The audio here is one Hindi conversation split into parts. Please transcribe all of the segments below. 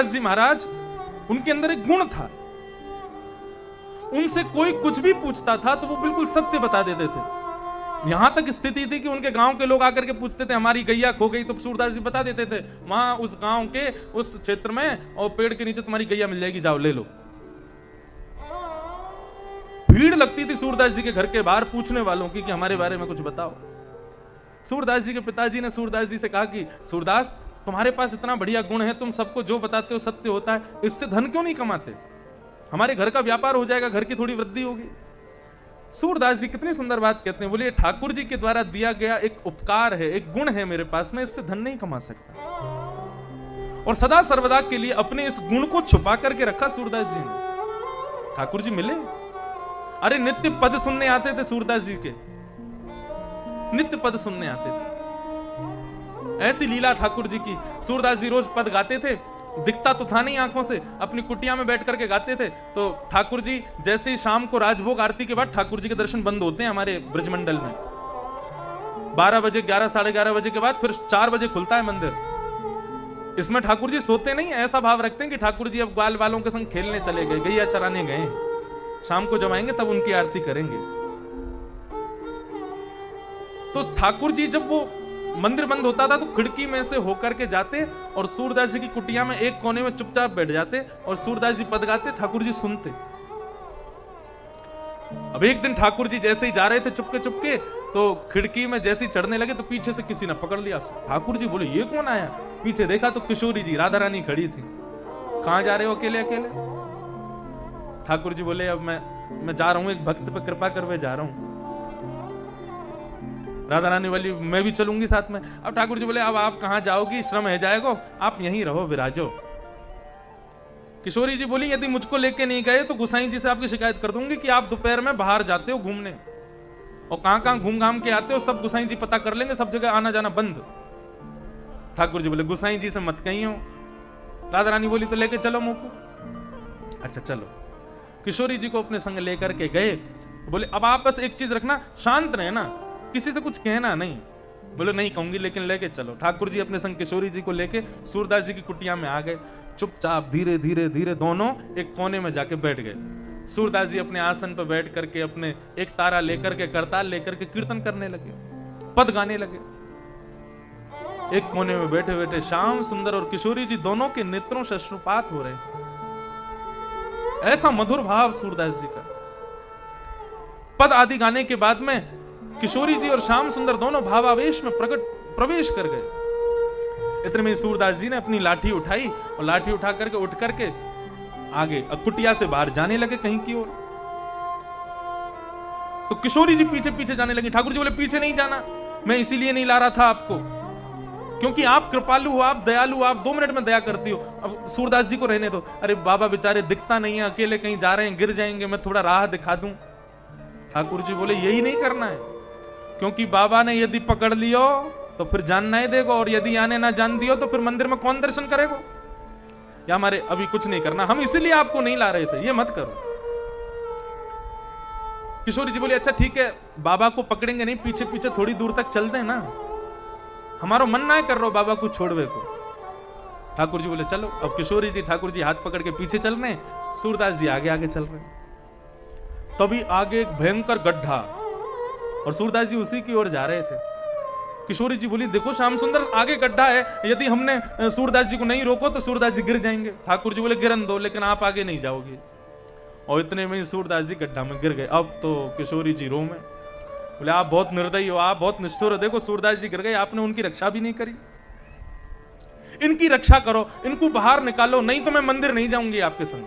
सूरदास जी महाराज, उनके अंदर एक गुण था, उनसे कोई कुछ भी पूछता था तो वो बिल्कुल सत्य बता देते थे। यहां तक स्थिति थी कि उनके गांव के लोग आकर के पूछते थे हमारी गैया खो गई, तो सूरदास जी बता देते थे वहां उस गांव के उस क्षेत्र में और पेड़ के नीचे तुम्हारी गैया मिल जाएगी, जाओ ले लो। भीड़ लगती थी सूरदास जी के घर के बाहर पूछने वालों की कि हमारे बारे में कुछ बताओ। सूरदास जी के पिताजी ने सूरदास जी से कहा कि सूरदास, तुम्हारे पास इतना बढ़िया गुण है, तुम सबको जो बताते हो सत्य होता है, इससे धन क्यों नहीं कमाते? हमारे घर का व्यापार हो जाएगा, घर की थोड़ी वृद्धि होगी। सूरदास जी कितनी सुंदर बात कहते हैं, बोले ठाकुर जी के द्वारा दिया गया एक उपकार है, एक गुण है मेरे पास, मैं इससे धन नहीं कमा सकता। और सदा सर्वदा के लिए अपने इस गुण को छुपा करके रखा सूरदास जी ने। ठाकुर जी मिले, अरे नित्य पद सुनने आते थे सूरदास जी के, नित्य पद सुनने आते थे। ऐसी लीला ठाकुर जी की। सूरदास जी रोज पद गाते थे, दिखता तो था नहीं आंखों से, अपनी कुटिया में बैठ करके गाते थे। तो ठाकुर जी जैसे ही शाम को राजभोग आरती के बाद ठाकुर जी के दर्शन बंद होते हैं हमारे ब्रजमंडल में, 12 बजे 11 साढ़े 11 बजे के बाद फिर 4 बजे खुलता है मंदिर। इसमें ठाकुर जी सोते नहीं, ऐसा भाव रखते हैं कि ठाकुर जी अब ग्वाल वालों के संग खेलने चले गए, गैया चराने गए, शाम को जब आएंगे तब उनकी आरती करेंगे। तो ठाकुर जी जब वो मंदिर बंद होता था तो खिड़की में से होकर के जाते और सूरदास जी की कुटिया में एक कोने में चुपचाप बैठ जाते और सूरदास जी पद गाते, ठाकुर जी सुनते। अब एक दिन ठाकुर जी जैसे ही जा रहे थे चुपके चुपके, तो खिड़की में जैसे ही चढ़ने लगे तो पीछे से किसी ने पकड़ लिया। ठाकुर जी बोले ये कौन आया? पीछे देखा तो किशोरी जी राधा रानी खड़ी थी। कहां जा रहे हो अकेले अकेले? ठाकुर जी बोले अब मैं जा रहा हूं, एक भक्त पे कृपा करवे जा रहा हूं। राधा रानी वाली मैं भी चलूंगी साथ में। अब ठाकुर जी बोले अब आप कहां जाओगी, श्रम है जाएगा, आप यहीं रहो विराजो। किशोरी जी बोली यदि मुझको लेके नहीं गए तो गुसाई जी से आपकी शिकायत कर दूंगी कि आप दोपहर में बाहर जाते हो घूमने और कहां कहां घूम घाम के आते हो, सब गुसाई जी पता कर लेंगे, सब जगह आना जाना बंद। ठाकुर जी बोले गुसाई जी से मत कहियो। राधा रानी बोली तो लेके चलो मुझको। अच्छा चलो। किशोरी जी को अपने संग लेकर के गए। बोले अब आप बस एक चीज रखना, शांत रहे ना, किसी से कुछ कहना नहीं। बोले नहीं कहूंगी लेकिन लेके चलो। ठाकुर जी अपने संग किशोरी जी को लेके सूरदास जी की कुटिया में आ गए। चुपचाप धीरे धीरे धीरे दोनों एक कोने में जाके बैठ गए। सूरदास जी अपने आसन पर बैठ करके अपने एक तारा लेकर के, करताल लेकर के कीर्तन करने लगे, पद गाने लगे। एक कोने में बैठे बैठे श्याम सुंदर और किशोरी जी दोनों के नेत्रों से अश्रुपात हो रहे। ऐसा मधुर भाव सूरदास जी का। पद आदि गाने के बाद में किशोरी जी और श्याम सुंदर दोनों भावावेश में प्रवेश कर गए। इतने में सूरदास जी ने अपनी लाठी उठाई और लाठी उठा करके उठ करके आगे कुटिया से बाहर जाने लगे कहीं की ओर। तो किशोरी जी पीछे पीछे जाने लगी। ठाकुर जी बोले पीछे नहीं जाना, मैं इसीलिए नहीं ला रहा था आपको क्योंकि आप कृपालु हो, आप दयालु हो, आप 2 मिनट में दया करती हो। अब सूरदास जी को रहने दो। अरे बाबा बेचारे दिखता नहीं है, अकेले कहीं जा रहे हैं, गिर जाएंगे, मैं थोड़ा राह दिखा दूं। ठाकुर जी बोले यही नहीं करना है, क्योंकि बाबा ने यदि पकड़ लियो तो फिर जान नहीं देगा, और यदि आने ना जान दियो तो फिर मंदिर में कौन दर्शन करेगा। या हमारे अभी कुछ नहीं करना, हम इसीलिए आपको नहीं ला रहे थे, ये मत करो। किशोरी जी बोली अच्छा ठीक है, बाबा को पकड़ेंगे नहीं, पीछे पीछे थोड़ी दूर तक चलते हैं ना, हमारा मन ना कर रहा बाबा को छोड़वे को। ठाकुर जी बोले चलो। अब किशोरी जी ठाकुर जी हाथ पकड़ के पीछे चल रहे हैं, सूरदास जी आगे आगे चल रहे हैं। तभी आगे एक भयंकर गड्ढा और सूरदास जी उसी की ओर जा रहे थे। किशोरी जी बोली देखो श्याम सुंदर आगे गड्ढा है, यदि हमने सूरदास जी को नहीं रोको तो सूरदास जी गिर जाएंगे। ठाकुर जी बोले गिरन दो, लेकिन आप आगे नहीं जाओगे। और इतने में सूरदास जी गड्ढा में गिर गए। अब तो किशोरी जी रो में बोले आप बहुत निर्दयी हो, आप बहुत निष्ठुर हो, देखो सूरदास जी गिर गए, आपने उनकी रक्षा भी नहीं करी। इनकी रक्षा करो, इनको बाहर निकालो, नहीं तो मैं मंदिर नहीं जाऊंगी आपके संग।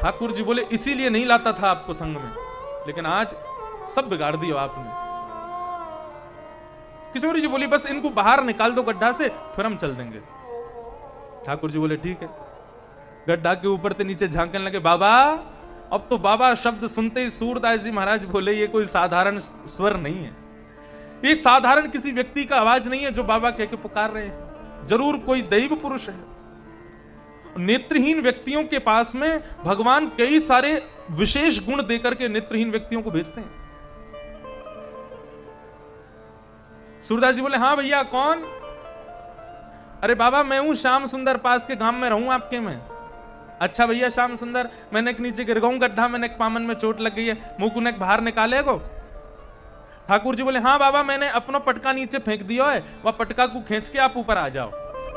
ठाकुर जी बोले इसीलिए नहीं लाता था आपको संग में, लेकिन आज सब बिगाड़ दिया आपने। किशोरी जी बोली बस इनको बाहर निकाल दो गड्ढा से, फिर हम चल देंगे। ठाकुर जी बोले ठीक है। गड्ढा के ऊपर से नीचे झांकने लगे। बाबा, अब तो बाबा शब्द सुनते ही सूरदास जी महाराज बोले ये कोई साधारण स्वर नहीं है, ये साधारण किसी व्यक्ति का आवाज नहीं है जो बाबा कह के पुकार रहे हैं, जरूर कोई दैव पुरुष है। नेत्रहीन व्यक्तियों के पास में भगवान कई सारे विशेष गुण देकर के नेत्रहीन व्यक्तियों को भेजते हैं। सूरदास जी बोले हाँ भैया कौन? अरे बाबा मैं हूं श्याम सुंदर, पास के गांव में रहूं आपके में। अच्छा भैया श्याम सुंदर, मैंने एक नीचे गिर गऊं गड्ढा, मैंने एक पामन में चोट लग गई है, मुंह को नेक बाहर निकाले को। ठाकुर जी बोले हाँ बाबा मैंने अपना पटका नीचे फेंक दिया है, वह पटका को खींच के आप ऊपर आ जाओ।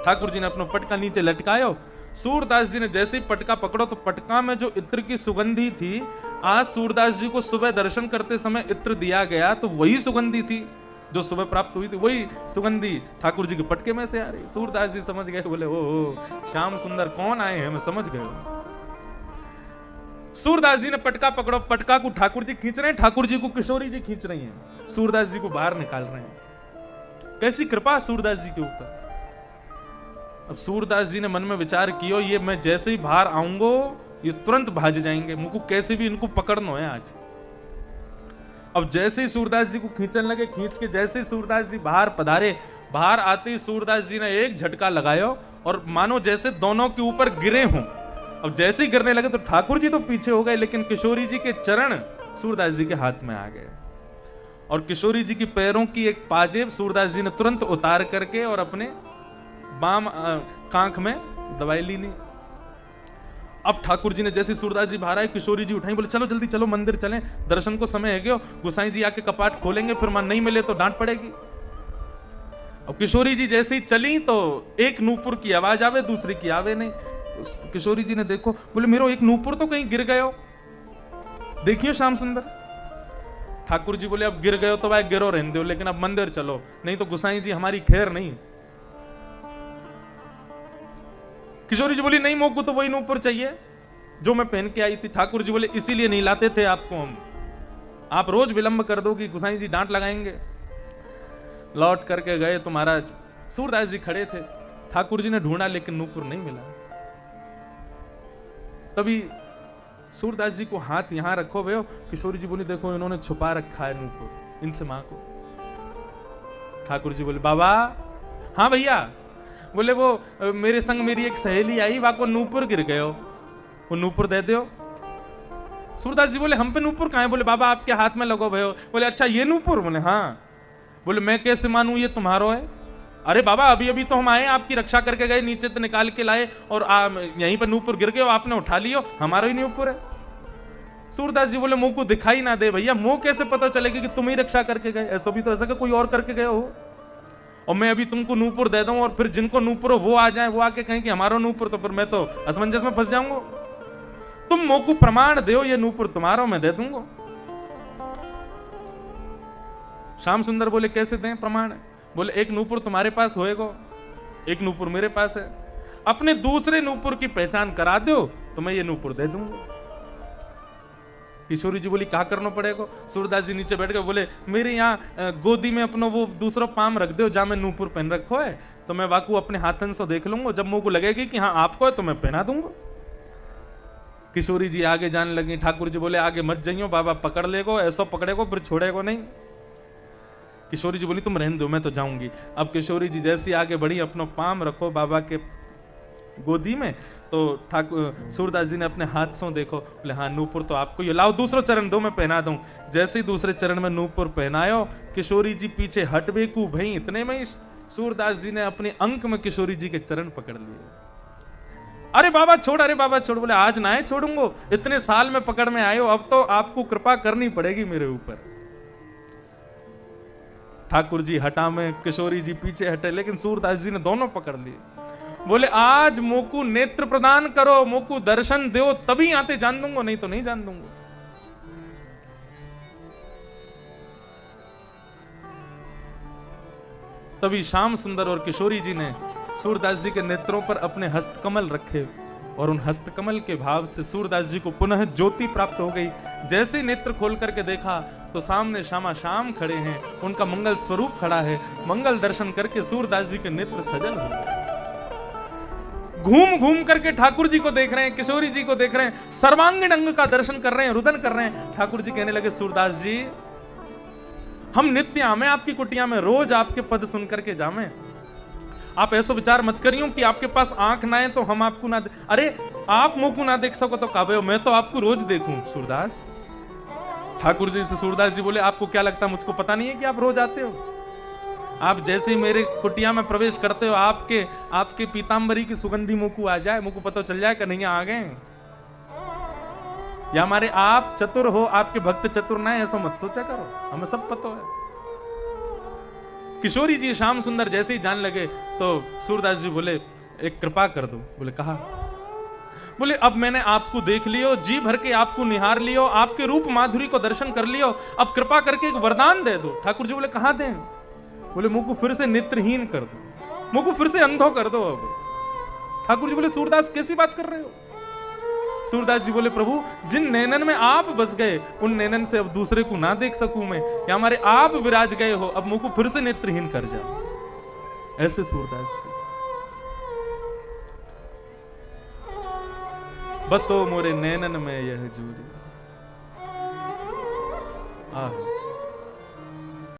ठाकुर जी ने अपना पटका नीचे लटकायो। सूरदास जी ने जैसे ही पटका पकड़ो तो पटका में जो इत्र की सुगंधी थी, आज सूरदास जी को सुबह दर्शन करते समय इत्र दिया गया तो वही सुगंधी थी जो सुबह प्राप्त हुई थी, वही सुगंधी ठाकुर जी के पटके में से आ रही। सूरदास जी समझ गए, बोले ओ श्याम सुंदर कौन आए हैं, मैं समझ गए। सूरदास जी ने पटका पकड़ो, पटका को ठाकुर जी खींच रहे हैं, ठाकुर जी को किशोरी जी खींच रही हैं, सूरदास जी को बाहर निकाल रहे हैं। कैसी कृपा सूरदास जी के ऊपर। अब सूरदास जी ने मन में विचार किया, ये मैं जैसे ही बाहर आऊंगो ये तुरंत भाज जाएंगे, मुझको कैसे भी इनको पकड़ना है आज। अब जैसे ही सूरदास जी को खींचने लगे, खींच के जैसे ही सूरदास जी बाहर पधारे, बाहर आते ही सूरदास जी ने एक झटका लगाया और मानो जैसे दोनों के ऊपर गिरे हों। अब जैसे ही गिरने लगे तो ठाकुर जी तो पीछे हो गए, लेकिन किशोरी जी के चरण सूरदास जी के हाथ में आ गए और किशोरी जी की पैरों की एक पाजेब सूरदास जी ने तुरंत उतार करके और अपने बाम कांख में दवाई ली नहीं। अब ठाकुर जी ने जैसे सूरदास जी बाहर आए, किशोरी जी उठाई, बोले चलो जल्दी चलो मंदिर चलें, दर्शन को समय है गयो, गोसाई जी आके कपाट खोलेंगे, फिर मान नहीं मिले तो डांट पड़ेगी। अब किशोरी जी जैसे ही चली तो एक नूपुर की आवाज आवे, दूसरी की आवे नहीं। तो किशोरी जी ने देखो, बोले मेरो एक नूपुर तो कहीं गिर गयो, देखियो श्याम सुंदर। ठाकुर जी बोले अब गिर गयो तो भाई गिरो रहने दो, लेकिन अब मंदिर चलो, नहीं तो गोसाई जी हमारी खैर नहीं। किशोरी जी बोली नहीं, मोको तो वही नूपुर चाहिए जो मैं पहन के आई थी। ठाकुर जी बोले इसीलिए नहीं लाते थे आपको हम, आप रोज विलंब कर दो कि गोसाई जी डांट लगाएंगे। लौट करके गए तो महाराज सूरदास जी खड़े थे, ठाकुर जी ने ढूंढा लेकिन नूपुर नहीं मिला। तभी सूरदास जी को हाथ यहां रखो भैया, किशोरी जी बोली देखो इन्होंने छुपा रखा है नूपुर, इनसे मां को। ठाकुर जी बोले बाबा हाँ भैया, बोले वो मेरे संग मेरी एक सहेली आई, वहां को नूपुर गिर गयो, वो नूपुर दे दो। सूरदास जी बोले हम पे नूपुर कहां है, बोले बाबा आपके हाथ में लगो भयो। बोले अच्छा ये नूपुर, बोले हाँ। बोले मैं कैसे मानूं ये तुम्हारो है। अरे बाबा अभी अभी तो हम आए, आपकी रक्षा करके गए, नीचे तो निकाल के लाए और यहीं पर नूपुर गिर गए, आपने उठा लियो, हमारा ही नूपुर है। सूरदास जी बोले मुंह को दिखाई ना दे भैया, मुंह कैसे पता चलेगी कि तुम ही रक्षा करके गए, ऐसा भी तो ऐसा कोई और करके गए हो। और मैं अभी तुमको नूपुर दे दूं और फिर जिनको नूपुर हो वो आ जाए, वो आके कहें कि हमारा नूपुर, तो फिर मैं तो असमंजस में फंस जाऊंगा। तुम मुंह को प्रमाण दो ये नूपुर तुम्हारा, मैं दे दूंगा। श्याम सुंदर बोले कैसे दें प्रमाण। बोले एक नूपुर तुम्हारे पास होएगा, एक नूपुर मेरे पास है, अपने दूसरे नूपुर की पहचान करा दो तो मैं ये नूपुर दे दूंगा। किशोरी जी बोली क्या करना पड़ेगा। सूरदास जी नीचे बैठ गए, बोले मेरे यहाँ गोदी में अपना वो दूसरा पाम रख दो जहां मैं नूपुर पहन रखो है, तो मैं वाकू अपने हाथन से देख लूंगा, जब मुंह को लगेगी कि हाँ आपको है तो मैं पहना दूंगा। किशोरी जी आगे जाने लगी। ठाकुर जी बोले आगे मत जाइयो, बाबा पकड़ लेगो, ऐसा पकड़ेगो फिर छोड़ेगो नहीं। किशोरी जी बोली तुम रहने दो मैं तो जाऊंगी। अब किशोरी जी जैसी आगे बढ़ी, अपना पाम रखो बाबा के गोदी में, तो ठाकुर सूरदास जी ने अपने हाथ से देखो, बोले हाँ नूपुर तो आपको ये लाओ, दूसरा चरण दो मैं पहना दूं। जैसे ही दूसरे चरण में नूपुर पहनायो, किशोरी जी पीछे हट बेकू भाई, इतने में ही सूरदास जी ने अपने अंक में किशोरी जी के चरण पकड़ लिए। अरे बाबा छोड़, अरे बाबा छोड़। बोले आज ना है छोड़ूंगो, इतने साल में पकड़ में आए हो, अब तो आपको कृपा करनी पड़ेगी मेरे ऊपर। ठाकुर जी हटा में, किशोरी जी पीछे हटे, लेकिन सूरदास जी ने दोनों पकड़ लिए। बोले आज मोकू नेत्र प्रदान करो, मोकू दर्शन दो, तभी आते जान दूंगा, नहीं तो नहीं जान दूंगा। तभी श्याम सुंदर और किशोरी जी ने सूरदास जी के नेत्रों पर अपने हस्तकमल रखे और उन हस्तकमल के भाव से सूरदास जी को पुनः ज्योति प्राप्त हो गई। जैसे नेत्र खोल करके देखा तो सामने श्यामा श्याम खड़े हैं, उनका मंगल स्वरूप खड़ा है। मंगल दर्शन करके सूरदास जी के नेत्र सजल हो गए। घूम घूम करके ठाकुर जी को देख रहे हैं, किशोरी जी को देख रहे हैं, सर्वांगीण अंग का दर्शन कर रहे हैं, रुदन कर रहे हैं। ठाकुर जी कहने लगे सूरदास जी हम नित्य आमे आपकी कुटिया में, रोज आपके पद सुन करके जामे। आप ऐसा विचार मत करियो कि आपके पास आंख ना है तो हम आपको ना अरे आप मुंह को ना देख सको तो काबे हो, मैं तो आपको रोज देखूं सूरदास। ठाकुर जी से सूरदास जी बोले आपको क्या लगता है मुझको पता नहीं है कि आप रोज आते हो। आप जैसे ही मेरे कुटिया में प्रवेश करते हो, आपके पीतांबरी की सुगंधी मुंह को आ जाए, मुंह को पता चल जाए कन्हैया आ गए, या हमारे आप चतुर हो, आपके भक्त चतुर ना है, ऐसा मत सोचा करो, हमें सब पता है। किशोरी जी श्याम सुंदर जैसे ही जान लगे तो सूरदास जी बोले एक कृपा कर दो। बोले कहा? बोले अब मैंने आपको देख लियो, जी भर के आपको निहार लियो, आपके रूप माधुरी को दर्शन कर लियो, अब कृपा करके एक वरदान दे दो। ठाकुर जी बोले कहां दें? बोले मुंह को फिर से नेत्रहीन कर दो, मुंह को फिर से अंधो कर दो। अब ठाकुर जी बोले सूरदास कैसी बात कर रहे हो? सूरदास जी बोले प्रभु जिन नैनन में आप बस गए, उन नैनन से अब दूसरे को ना देख सकूं मैं, या हमारे आप विराज गए हो, अब मुंह को फिर से नेत्रहीन कर जाओ। ऐसे सूरदास जी। बसो मोरे नैनन में यह जूरी। आह